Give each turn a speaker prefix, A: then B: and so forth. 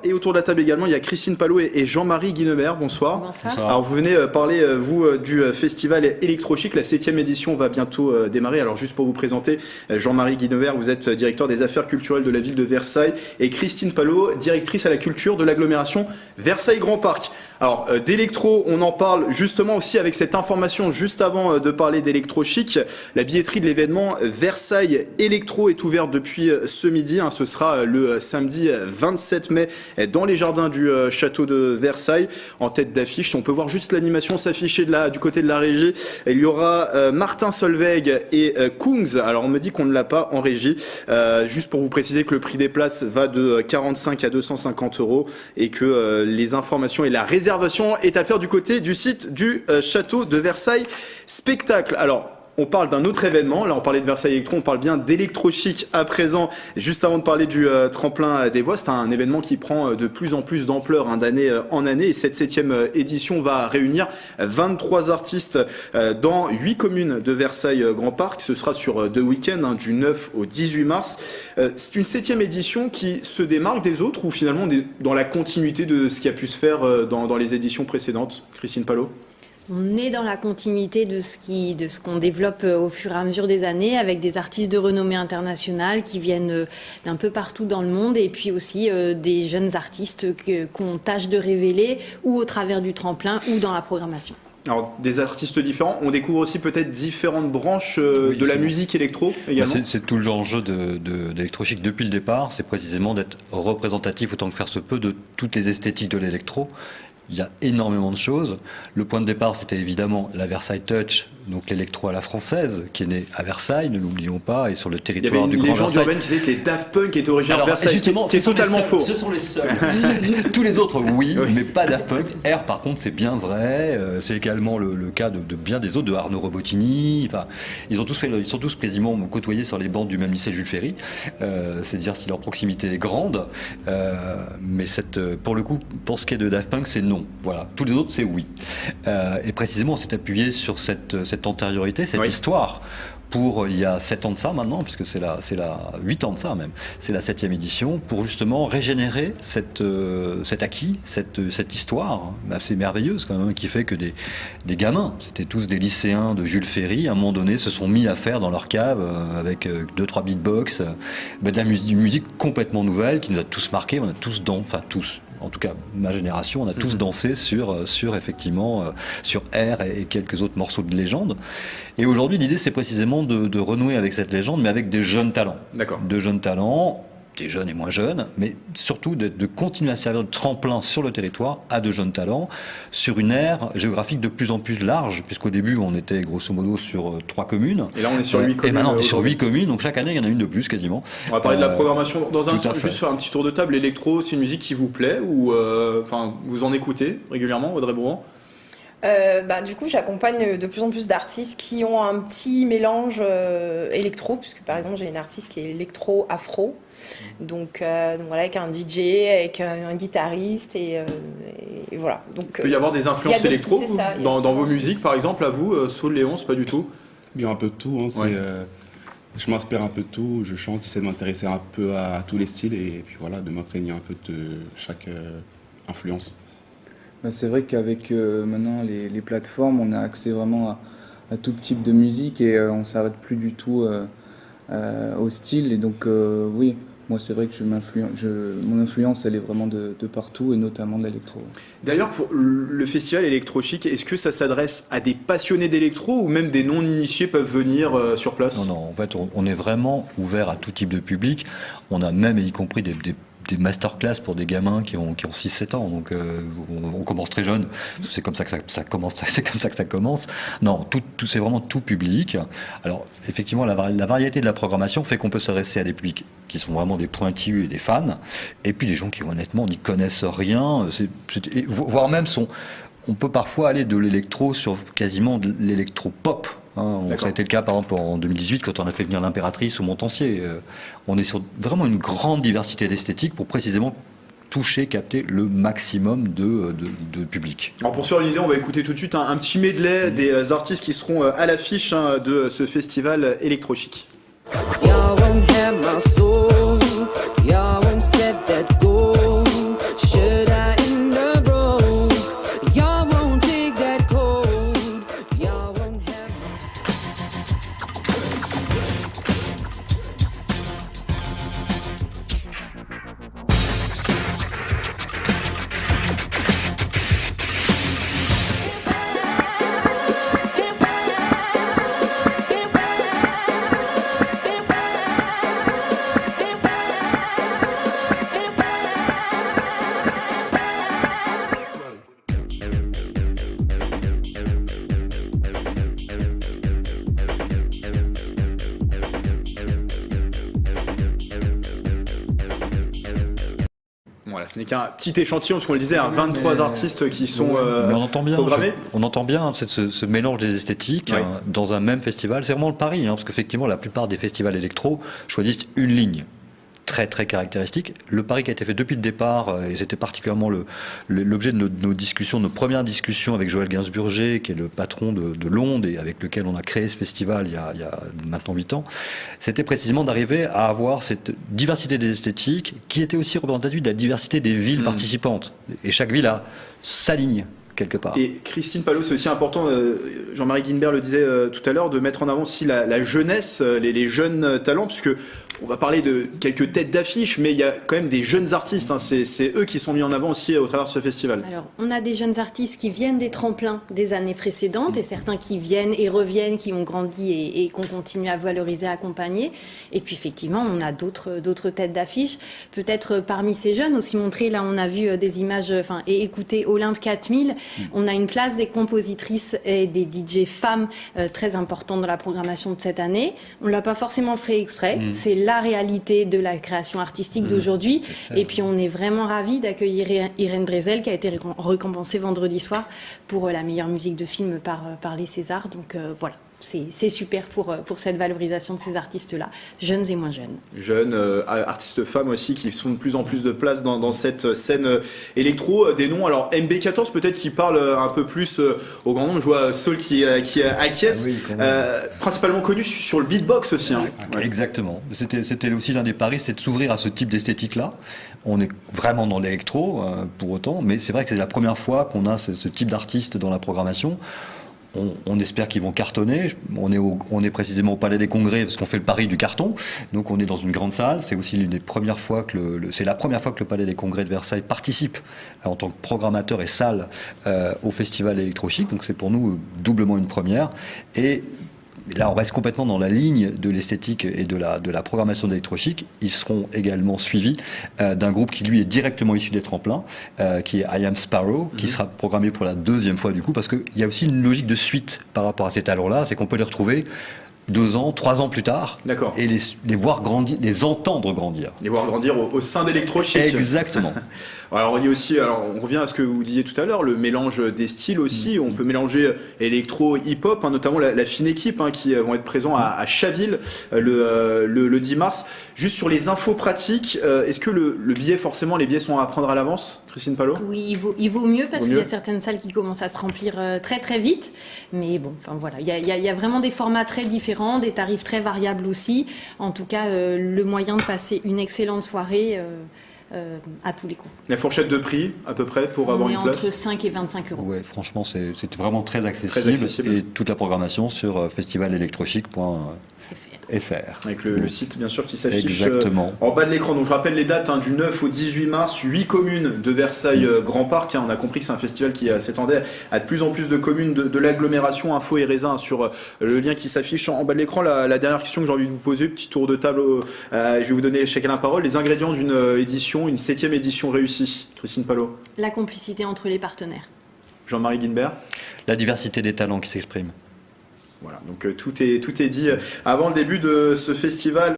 A: Et autour de la table également, il y a Christine Palot et Jean-Marie Guinemer. Bonsoir.
B: Bonsoir.
A: Alors vous venez parler, vous, du festival Electrochic. La 7e édition va bientôt démarrer. Alors juste pour vous présenter, Jean-Marie Guinemer, vous êtes directeur des affaires culturelles de la ville de Versailles. Et Christine Palot, directrice à la culture de l'agglomération Versailles Grand Parc. Alors d'électro, on en parle justement aussi avec cette information juste avant de parler d'Electrochic. La billetterie de l'événement Versailles Electro est ouverte depuis ce midi. Ce sera le samedi 27 mai dans les jardins du château de Versailles. En tête d'affiche, on peut voir juste l'animation s'afficher du côté de la régie. Il y aura Martin Solveig et Kungs. Alors on me dit qu'on ne l'a pas en régie. Juste pour vous préciser que le prix des places va de 45 à 250 € et que les informations et la réservation est à faire du côté du site du château de Versailles Spectacle. Alors, on parle d'un autre événement. Là, on parlait de Versailles Electro, on parle bien d'Electrochic à présent. Juste avant de parler du tremplin des voix, c'est un événement qui prend de plus en plus d'ampleur d'année en année. Et cette 7e édition va réunir 23 artistes dans 8 communes de Versailles Grand Parc. Ce sera sur 2 week-ends, du 9 au 18 mars. C'est une 7e édition qui se démarque des autres ou finalement on est dans la continuité de ce qui a pu se faire dans les éditions précédentes? Christine Palot?
B: On est dans la continuité de ce qu'on développe au fur et à mesure des années avec des artistes de renommée internationale qui viennent d'un peu partout dans le monde et puis aussi des jeunes artistes qu'on tâche de révéler ou au travers du tremplin ou dans la programmation.
A: Alors, des artistes différents, on découvre aussi peut-être différentes branches de la musique électro également.
C: C'est tout l'enjeu d'Electrochic depuis le départ, c'est précisément d'être représentatif autant que faire se peut de toutes les esthétiques de l'électro. Il y a énormément de choses. Le point de départ, c'était évidemment la Versailles Touch, donc l'électro à la française, qui est née à Versailles, ne l'oublions pas, et sur le territoire du Grand Versailles.
A: Il y avait une légende urbaine qui disait que les Daft Punk étaient originaires de Versailles.
C: Justement,
A: c'est totalement faux.
C: Ce sont les seuls. Tous les autres, oui, mais pas Daft Punk. R, par contre, c'est bien vrai. C'est également le cas de bien des autres, de Arnaud Robotini. Enfin, ils sont tous quasiment côtoyés sur les bancs du même lycée Jules Ferry. C'est dire si leur proximité est grande. Mais pour le coup, pour ce qui est de Daft Punk, c'est non. Voilà. Tous les autres, c'est oui. Et précisément, on s'est appuyé sur cette antériorité, cette histoire. Pour il y a 7 ans de ça maintenant, puisque c'est 8 ans de ça même, c'est la 7e édition, pour justement régénérer cet acquis, cette histoire assez merveilleuse quand même, qui fait que des gamins, c'était tous des lycéens de Jules Ferry, à un moment donné se sont mis à faire dans leur cave, avec 2-3 beatbox, de la musique complètement nouvelle, qui nous a tous marqués, on a tous en tout cas ma génération, on a tous dansé sur effectivement sur R et quelques autres morceaux de légende. Et aujourd'hui, l'idée, c'est précisément de renouer avec cette légende, mais avec des jeunes talents.
A: D'accord.
C: De jeunes talents, des jeunes et moins jeunes, mais surtout de continuer à servir de tremplin sur le territoire à de jeunes talents, sur une aire géographique de plus en plus large, puisqu'au début, on était grosso modo sur 3 communes.
A: Et là, on est sur 8 communes.
C: Et maintenant, on est sur 8 communes, donc chaque année, il y en a une de plus quasiment.
A: On va parler de la programmation dans un sens,
C: fait.
A: juste faire un petit tour de table. L'électro, c'est une musique qui vous plaît ou vous en écoutez régulièrement, Audrey Brouan?
D: Du coup, j'accompagne de plus en plus d'artistes qui ont un petit mélange électro, puisque par exemple, j'ai une artiste qui est électro-afro, donc voilà, avec un DJ, avec un guitariste, et voilà. Donc,
A: il peut y avoir des influences électro dans vos musiques, par exemple, à vous, Saul, Léonce, pas du tout?
E: Il y a un peu de tout, je m'inspire un peu de tout, je chante, j'essaie de m'intéresser un peu à tous les styles, et puis voilà, de m'imprégner un peu de chaque influence.
F: C'est vrai qu'avec maintenant les plateformes, on a accès vraiment à tout type de musique et on ne s'arrête plus du tout au style. Et donc oui, moi c'est vrai que mon influence elle est vraiment de partout et notamment de l'électro.
A: D'ailleurs, pour le festival Electrochic, est-ce que ça s'adresse à des passionnés d'électro ou même des non-initiés peuvent venir sur place?
C: Non, en fait on est vraiment ouvert à tout type de public. On a même, y compris des masterclass pour des gamins qui ont 6-7 ans, donc on commence très jeune, c'est comme ça que ça commence. Non, c'est vraiment tout public. Alors effectivement, la variété de la programmation fait qu'on peut s'adresser à des publics qui sont vraiment des pointus et des fans, et puis des gens qui honnêtement n'y connaissent rien, voire même on peut parfois aller de l'électro sur quasiment de l'électro-pop. Ça a été le cas par exemple en 2018 quand on a fait venir l'Impératrice au Montancier. On est sur vraiment une grande diversité d'esthétiques pour précisément capter le maximum de public.
A: Alors pour se faire une idée, on va écouter tout de suite un petit medley des artistes qui seront à l'affiche de ce festival Electrochic. ce n'est qu'un petit échantillon, parce qu'on le disait, 23 artistes qui sont
C: mais on entend bien,
A: programmés.
C: on entend bien ce mélange des esthétiques dans un même festival. C'est vraiment le pari, parce qu'effectivement, la plupart des festivals électro choisissent une ligne très très caractéristique. Le pari qui a été fait depuis le départ, et c'était particulièrement l'objet de nos discussions, nos premières discussions avec Joël Gainsburger, qui est le patron de Londe et avec lequel on a créé ce festival il y a maintenant 8 ans, c'était précisément d'arriver à avoir cette diversité des esthétiques qui était aussi représentative de la diversité des villes participantes. Et chaque ville a sa ligne quelque part.
A: Et Christine Palot, c'est aussi important, Jean-Marie Guinbert le disait tout à l'heure, de mettre en avant aussi la jeunesse, les jeunes talents, puisque on va parler de quelques têtes d'affiche, mais il y a quand même des jeunes artistes, c'est eux qui sont mis en avant aussi au travers de ce festival.
B: Alors, on a des jeunes artistes qui viennent des tremplins des années précédentes, et certains qui viennent et reviennent, qui ont grandi et qu'on continue à valoriser, à accompagner. Et puis effectivement, on a d'autres têtes d'affiche. Peut-être parmi ces jeunes aussi montrer, là on a vu des images, et écouter Olympe 4000, on a une place des compositrices et des DJ femmes très importantes dans la programmation de cette année. On l'a pas forcément fait exprès, c'est la réalité de la création artistique d'aujourd'hui. Et puis on est vraiment ravis d'accueillir Irène Drezel, qui a été récompensée vendredi soir pour la meilleure musique de film par les Césars. Donc voilà. C'est super pour cette valorisation de ces artistes-là, jeunes et moins jeunes.
A: Jeunes, artistes femmes aussi, qui sont de plus en plus de place dans cette scène électro. Des noms, alors MB14 peut-être qui parle un peu plus au grand nombre. Je vois Saul qui acquiesce, principalement connu sur le beatbox aussi.
C: Exactement. C'était aussi l'un des paris, c'était de s'ouvrir à ce type d'esthétique-là. On est vraiment dans l'électro pour autant, mais c'est vrai que c'est la première fois qu'on a ce type d'artistes dans la programmation. On espère qu'ils vont cartonner. On est précisément au Palais des Congrès parce qu'on fait le pari du carton. Donc on est dans une grande salle. C'est aussi l'une des premières fois c'est la première fois que le Palais des Congrès de Versailles participe en tant que programmateur et salle au Festival Electrochic. Donc c'est pour nous doublement une première. Et là, on reste complètement dans la ligne de l'esthétique et de la programmation d'Electrochic. Ils seront également suivis d'un groupe qui, lui, est directement issu des tremplins, qui est I Am Sparrow, qui sera programmé pour la 2e fois, du coup, parce qu'il y a aussi une logique de suite par rapport à ces talents-là, c'est qu'on peut les retrouver 2 ans, 3 ans plus tard, et les voir grandir, les entendre grandir.
A: Les voir grandir au sein d'Electrochic.
C: Exactement.
A: Alors on revient à ce que vous disiez tout à l'heure, le mélange des styles aussi. On peut mélanger électro, hip-hop, notamment la fine équipe qui vont être présents à Chaville le 10 mars. Juste sur les infos pratiques, est-ce que le billet, forcément, les billets sont à prendre à l'avance, Christine Palot ?
B: Oui, il vaut mieux parce qu'il y a certaines salles qui commencent à se remplir très très vite. Mais bon, voilà, il y a vraiment des formats très différents, des tarifs très variables aussi. En tout cas, le moyen de passer une excellente soirée à tous les coups.
A: La fourchette de prix, à peu près, pour avoir une place ?
B: Entre 5 et 25 euros.
C: Ouais, franchement, c'était vraiment très accessible. Et toute la programmation sur festivalelectrochic.fr.
A: Avec le site, bien sûr, qui s'affiche
C: en
A: bas de l'écran. Donc, je rappelle les dates, du 9 au 18 mars, 8 communes de Versailles Grand Parc. On a compris que c'est un festival qui s'étendait à de plus en plus de communes de l'agglomération. Info et raisin sur le lien qui s'affiche en bas de l'écran. La dernière question que j'ai envie de vous poser, petit tour de table, je vais vous donner chacun la parole. Les ingrédients d'une édition, une 7e édition réussie. Christine Palot.
B: La complicité entre les partenaires.
A: Jean-Marie Guinbert.
C: La diversité des talents qui s'expriment.
A: Voilà, donc tout est dit avant le début de ce festival.